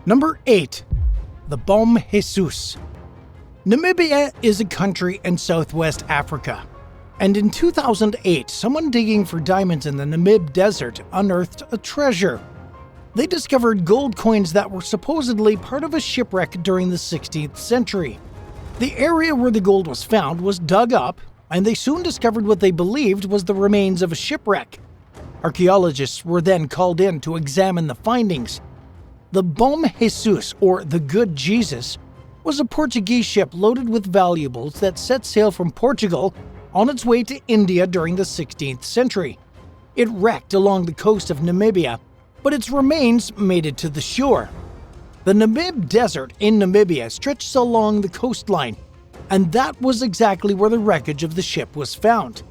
Number 8. The Bom Jesus. Namibia is a country in southwest Africa. And in 2008, someone digging for diamonds in the Namib Desert unearthed a treasure. They discovered gold coins that were supposedly part of a shipwreck during the 16th century. The area where the gold was found was dug up, and they soon discovered what they believed was the remains of a shipwreck. Archaeologists were then called in to examine the findings. The Bom Jesus, or the Good Jesus, was a Portuguese ship loaded with valuables that set sail from Portugal on its way to India during the 16th century. It wrecked along the coast of Namibia, but its remains made it to the shore. The Namib Desert in Namibia stretches along the coastline, and that was exactly where the wreckage of the ship was found.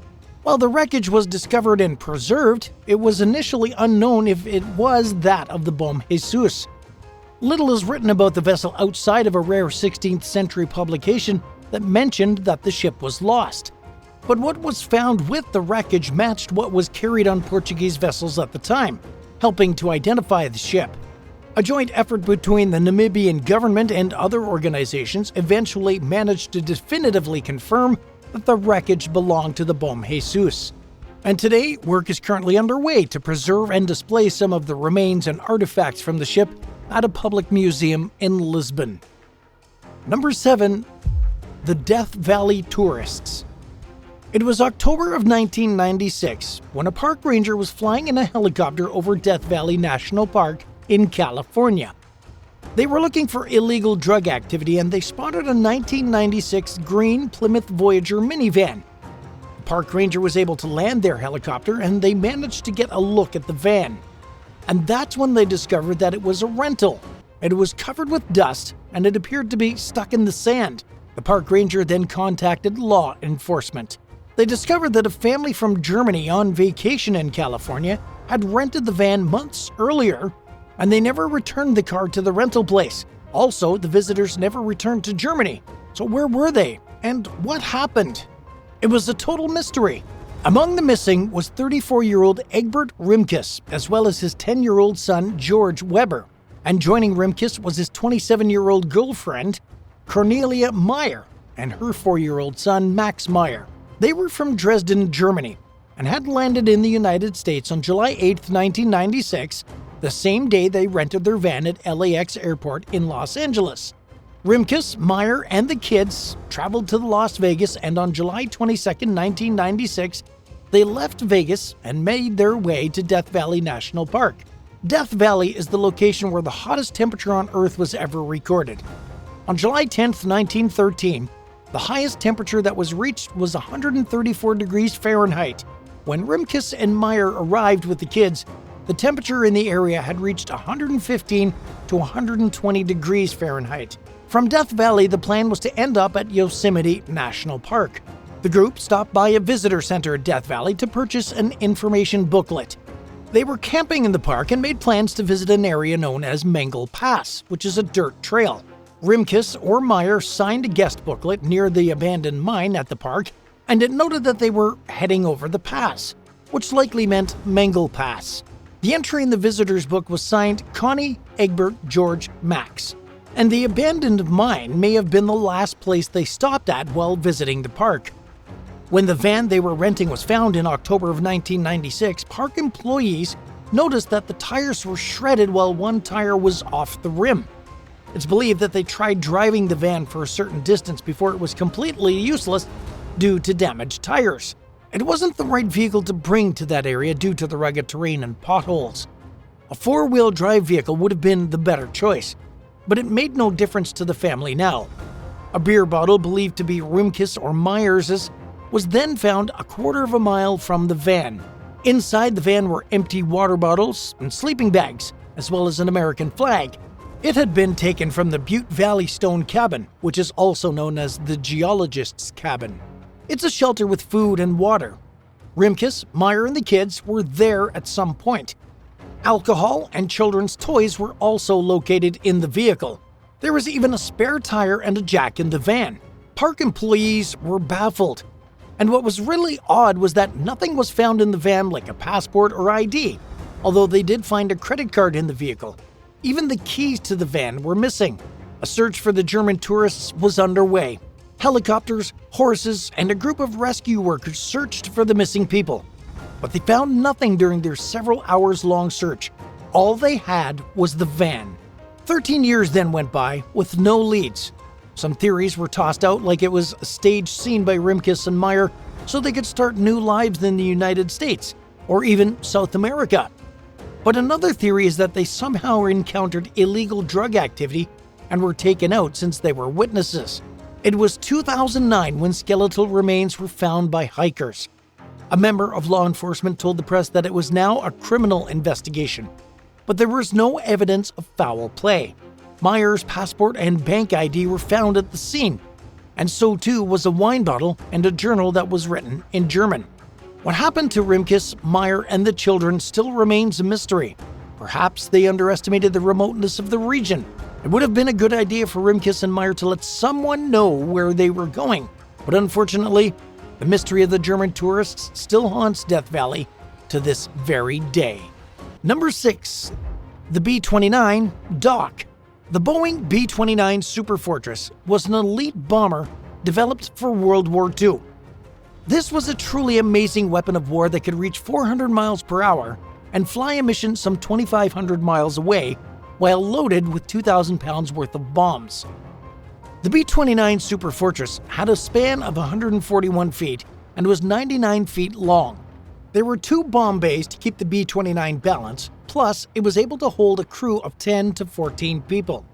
While the wreckage was discovered and preserved, it was initially unknown if it was that of the Bom Jesus. Little is written about the vessel outside of a rare 16th century publication that mentioned that the ship was lost. But what was found with the wreckage matched what was carried on Portuguese vessels at the time, helping to identify the ship. A joint effort between the Namibian government and other organizations eventually managed to definitively confirm that the wreckage belonged to the Bom Jesus. And today, work is currently underway to preserve and display some of the remains and artifacts from the ship at a public museum in Lisbon. Number 7. The Death Valley Tourists. It was October of 1996 when a park ranger was flying in a helicopter over Death Valley National Park in California. They were looking for illegal drug activity and they spotted a 1996 green Plymouth Voyager minivan. The park ranger was able to land their helicopter and they managed to get a look at the van. And that's when they discovered that it was a rental. It was covered with dust and it appeared to be stuck in the sand. The park ranger then contacted law enforcement. They discovered that a family from Germany on vacation in California had rented the van months earlier, and they never returned the car to the rental place. Also, the visitors never returned to Germany. So where were they? And what happened? It was a total mystery. Among the missing was 34-year-old Egbert Rimkus, as well as his 10-year-old son George Weber. And joining Rimkus was his 27-year-old girlfriend, Cornelia Meyer, and her 4-year-old son Max Meyer. They were from Dresden, Germany, and had landed in the United States on July 8, 1996, the same day they rented their van at LAX Airport in Los Angeles. Rimkus, Meyer, and the kids traveled to Las Vegas, and on July 22, 1996, they left Vegas and made their way to Death Valley National Park. Death Valley is the location where the hottest temperature on Earth was ever recorded. On July 10, 1913, the highest temperature that was reached was 134 degrees Fahrenheit. When Rimkus and Meyer arrived with the kids, the temperature in the area had reached 115 to 120 degrees Fahrenheit. From Death Valley, the plan was to end up at Yosemite National Park. The group stopped by a visitor center at Death Valley to purchase an information booklet. They were camping in the park and made plans to visit an area known as Mangle Pass, which is a dirt trail. Rimkus or Meyer signed a guest booklet near the abandoned mine at the park, and it noted that they were heading over the pass, which likely meant Mangle Pass. The entry in the visitor's book was signed Connie, Egbert, George, Max, and the abandoned mine may have been the last place they stopped at while visiting the park. When the van they were renting was found in October of 1996, park employees noticed that the tires were shredded while one tire was off the rim. It's believed that they tried driving the van for a certain distance before it was completely useless due to damaged tires. It wasn't the right vehicle to bring to that area due to the rugged terrain and potholes. A four-wheel drive vehicle would have been the better choice, but it made no difference to the family now. A beer bottle believed to be Rimkus or Meyer's was then found a quarter of a mile from the van. Inside the van were empty water bottles and sleeping bags, as well as an American flag. It had been taken from the Butte Valley Stone Cabin, which is also known as the Geologist's Cabin. It's a shelter with food and water. Rimkus, Meyer, and the kids were there at some point. Alcohol and children's toys were also located in the vehicle. There was even a spare tire and a jack in the van. Park employees were baffled. And what was really odd was that nothing was found in the van like a passport or ID, although they did find a credit card in the vehicle. Even the keys to the van were missing. A search for the German tourists was underway. Helicopters, horses, and a group of rescue workers searched for the missing people. But they found nothing during their several hours-long search. All they had was the van. 13 years then went by with no leads. Some theories were tossed out like it was a staged scene by Rimkus and Meyer so they could start new lives in the United States, or even South America. But another theory is that they somehow encountered illegal drug activity and were taken out since they were witnesses. It was 2009 when skeletal remains were found by hikers. A member of law enforcement told the press that it was now a criminal investigation, but there was no evidence of foul play. Meyer's passport and bank ID were found at the scene, and so too was a wine bottle and a journal that was written in German. What happened to Rimkus, Meyer, and the children still remains a mystery. Perhaps they underestimated the remoteness of the region. It would have been a good idea for Rimkus and Meyer to let someone know where they were going, but unfortunately, the mystery of the German tourists still haunts Death Valley to this very day. Number 6. The B-29 Doc. The Boeing B-29 Superfortress was an elite bomber developed for World War II. This was a truly amazing weapon of war that could reach 400 miles per hour and fly a mission some 2,500 miles away while loaded with 2,000 pounds worth of bombs. The B-29 Superfortress had a span of 141 feet and was 99 feet long. There were 2 bomb bays to keep the B-29 balanced, plus it was able to hold a crew of 10 to 14 people.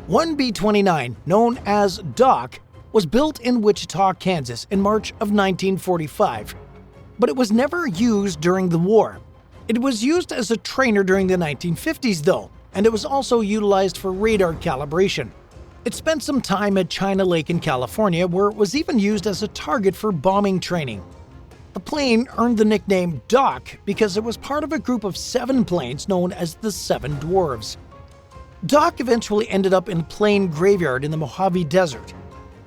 One B-29, known as Doc, was built in Wichita, Kansas in March of 1945, but it was never used during the war. It was used as a trainer during the 1950s though, and it was also utilized for radar calibration. It spent some time at China Lake in California, where it was even used as a target for bombing training. The plane earned the nickname Doc because it was part of a group of 7 planes known as the Seven Dwarves. Doc eventually ended up in a plane graveyard in the Mojave Desert.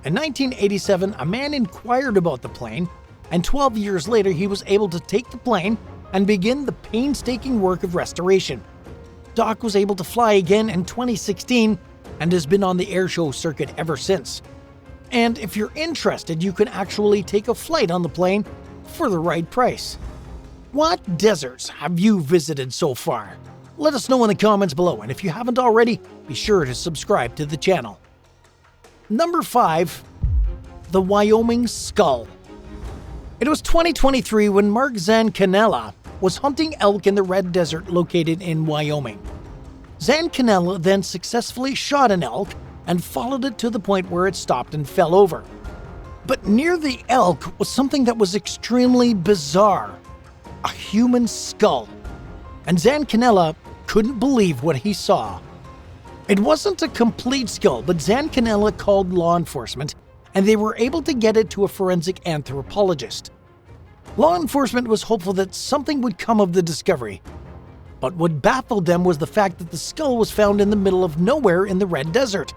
In 1987, a man inquired about the plane, and 12 years later he was able to take the plane and begin the painstaking work of restoration. Doc was able to fly again in 2016 and has been on the airshow circuit ever since. And if you're interested, you can actually take a flight on the plane for the right price. What deserts have you visited so far? Let us know in the comments below, and if you haven't already, be sure to subscribe to the channel. Number 5. The Wyoming Skull. It was 2023 when Mark Zancanella was hunting elk in the Red Desert located in Wyoming. Zancanella then successfully shot an elk and followed it to the point where it stopped and fell over. But near the elk was something that was extremely bizarre: a human skull. And Zancanella couldn't believe what he saw. It wasn't a complete skull, but Zancanella called law enforcement, and they were able to get it to a forensic anthropologist. Law enforcement was hopeful that something would come of the discovery. But what baffled them was the fact that the skull was found in the middle of nowhere in the Red Desert.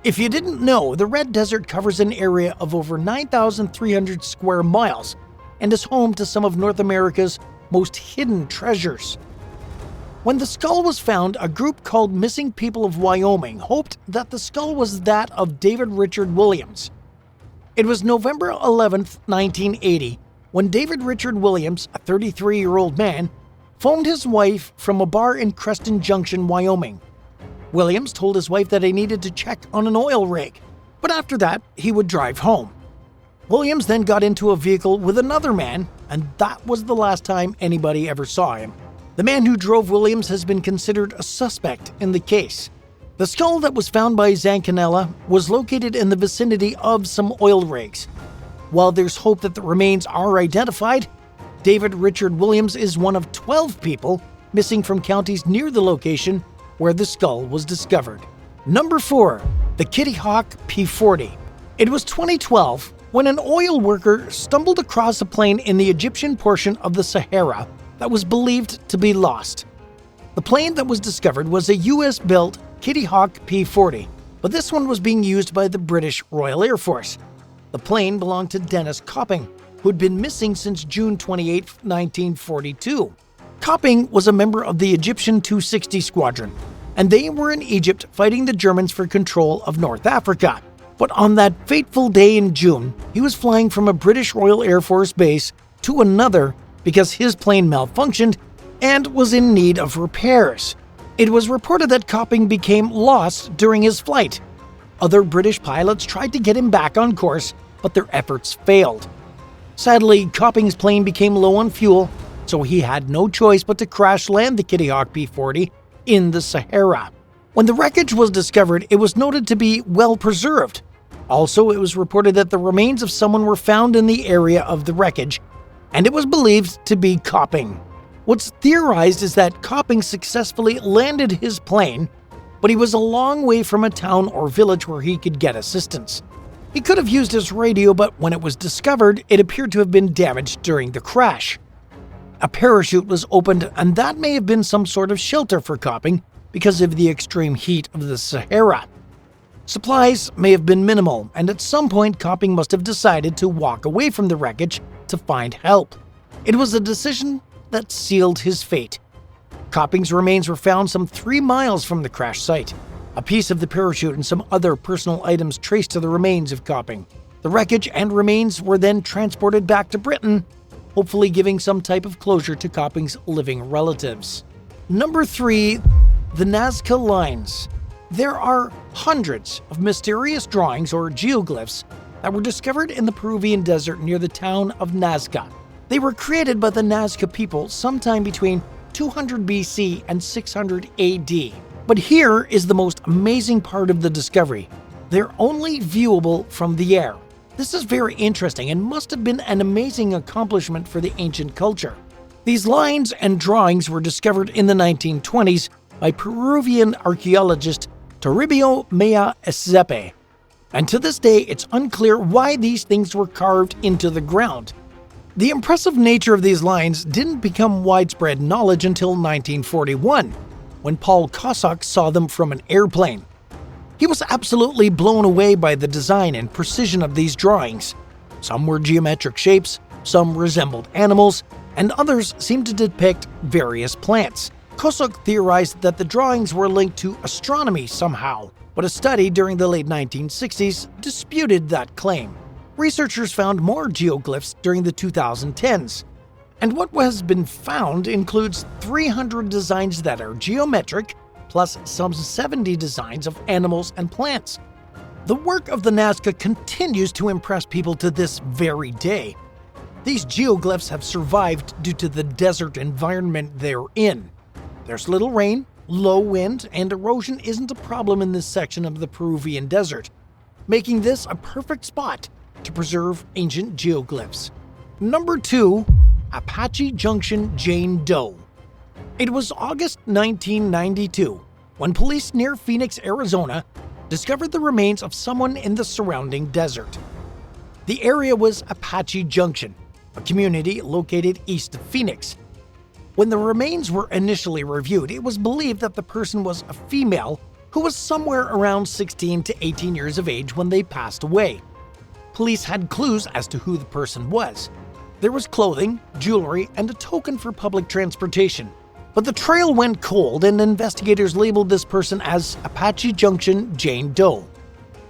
If you didn't know, the Red Desert covers an area of over 9,300 square miles and is home to some of North America's most hidden treasures. When the skull was found, a group called Missing People of Wyoming hoped that the skull was that of David Richard Williams. It was November 11, 1980, when David Richard Williams, a 33-year-old man, phoned his wife from a bar in Creston Junction, Wyoming. Williams told his wife that he needed to check on an oil rig, but after that, he would drive home. Williams then got into a vehicle with another man, and that was the last time anybody ever saw him. The man who drove Williams has been considered a suspect in the case. The skull that was found by Zancanella was located in the vicinity of some oil rigs. While there's hope that the remains are identified, David Richard Williams is one of 12 people missing from counties near the location where the skull was discovered. Number 4. The Kittyhawk P-40. It was 2012 when an oil worker stumbled across a plane in the Egyptian portion of the Sahara that was believed to be lost. The plane that was discovered was a US-built Kittyhawk P-40, but this one was being used by the British Royal Air Force. The plane belonged to Dennis Copping, who'd been missing since June 28, 1942. Copping was a member of the Egyptian 260 Squadron, and they were in Egypt fighting the Germans for control of North Africa. But on that fateful day in June, he was flying from a British Royal Air Force base to another because his plane malfunctioned and was in need of repairs. It was reported that Copping became lost during his flight. Other British pilots tried to get him back on course, but their efforts failed. Sadly, Copping's plane became low on fuel, so he had no choice but to crash land the Kittyhawk P-40 in the Sahara. When the wreckage was discovered, it was noted to be well preserved. Also, it was reported that the remains of someone were found in the area of the wreckage, and it was believed to be Copping. What's theorized is that Copping successfully landed his plane, but he was a long way from a town or village where he could get assistance. He could have used his radio, but when it was discovered, it appeared to have been damaged during the crash. A parachute was opened, and that may have been some sort of shelter for Copping because of the extreme heat of the Sahara. Supplies may have been minimal, and at some point Copping must have decided to walk away from the wreckage to find help. It was a decision that sealed his fate. Copping's remains were found some 3 miles from the crash site. A piece of the parachute and some other personal items traced to the remains of Copping. The wreckage and remains were then transported back to Britain, hopefully giving some type of closure to Copping's living relatives. Number 3. The Nazca Lines. There are hundreds of mysterious drawings or geoglyphs that were discovered in the Peruvian desert near the town of Nazca. They were created by the Nazca people sometime between 200 BC and 600 AD. But here is the most amazing part of the discovery. They're only viewable from the air. This is very interesting and must have been an amazing accomplishment for the ancient culture. These lines and drawings were discovered in the 1920s by Peruvian archaeologist Toribio Maya Ezepe. And to this day, it's unclear why these things were carved into the ground. The impressive nature of these lines didn't become widespread knowledge until 1941, when Paul Kossak saw them from an airplane. He was absolutely blown away by the design and precision of these drawings. Some were geometric shapes, some resembled animals, and others seemed to depict various plants. Kossak theorized that the drawings were linked to astronomy somehow, but a study during the late 1960s disputed that claim. Researchers found more geoglyphs during the 2010s, and what has been found includes 300 designs that are geometric, plus some 70 designs of animals and plants. The work of the Nazca continues to impress people to this very day. These geoglyphs have survived due to the desert environment they're in. There's little rain, low wind, and erosion isn't a problem in this section of the Peruvian desert, making this a perfect spot to preserve ancient geoglyphs. Number 2. Apache Junction Jane Doe. It was August 1992 when police near Phoenix, Arizona discovered the remains of someone in the surrounding desert. The area was Apache Junction, a community located east of Phoenix. When the remains were initially reviewed, it was believed that the person was a female who was somewhere around 16 to 18 years of age when they passed away. Police had clues as to who the person was. There was clothing, jewelry, and a token for public transportation. But the trail went cold and investigators labeled this person as Apache Junction Jane Doe.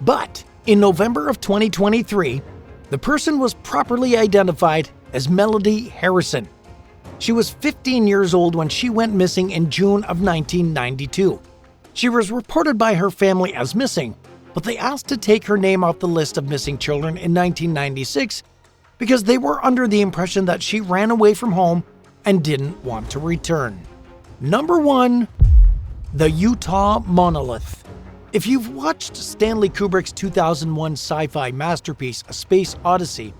But in November of 2023, the person was properly identified as Melody Harrison. She was 15 years old when she went missing in June of 1992. She was reported by her family as missing, but they asked to take her name off the list of missing children in 1996 because they were under the impression that she ran away from home and didn't want to return. Number 1. The Utah Monolith. If you've watched Stanley Kubrick's 2001 sci-fi masterpiece, A Space Odyssey,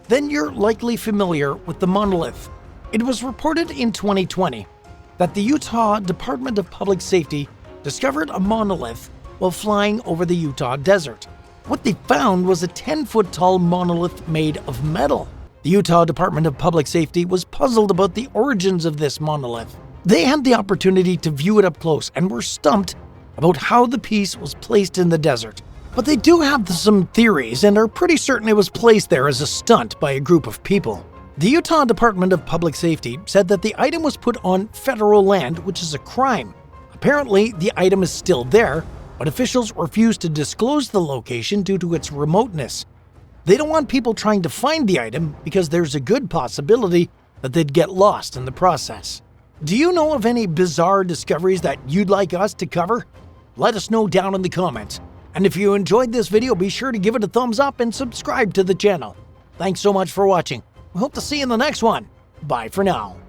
then you're likely familiar with the monolith. It was reported in 2020 that the Utah Department of Public Safety discovered a monolith while flying over the Utah desert. What they found was a 10-foot-tall monolith made of metal. The Utah Department of Public Safety was puzzled about the origins of this monolith. They had the opportunity to view it up close and were stumped about how the piece was placed in the desert. But they do have some theories and are pretty certain it was placed there as a stunt by a group of people. The Utah Department of Public Safety said that the item was put on federal land, which is a crime. A Apparently, the item is still there, but officials refuse to disclose the location due to its remoteness. They don't want people trying to find the item because there's a good possibility that they'd get lost in the process. Do you know of any bizarre discoveries that you'd like us to cover? Let us know down in the comments. And if you enjoyed this video, be sure to give it a thumbs up and subscribe to the channel. Thanks so much for watching. We hope to see you in the next one. Bye for now.